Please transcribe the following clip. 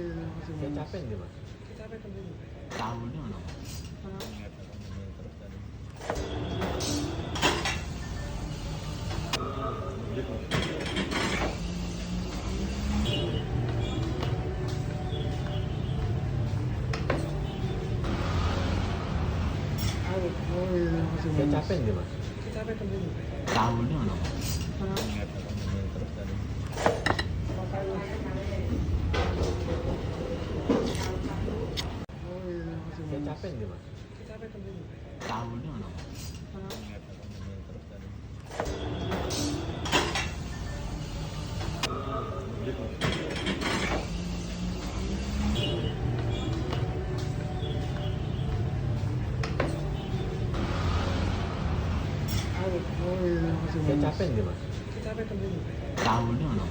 Saya capek nih mas. Tahu dia mana? Saya capek nih mas. Tahu dia mana? Saya capek nih mas. Tahu dia mana? Saya capek nih mas. Tahu dia mana?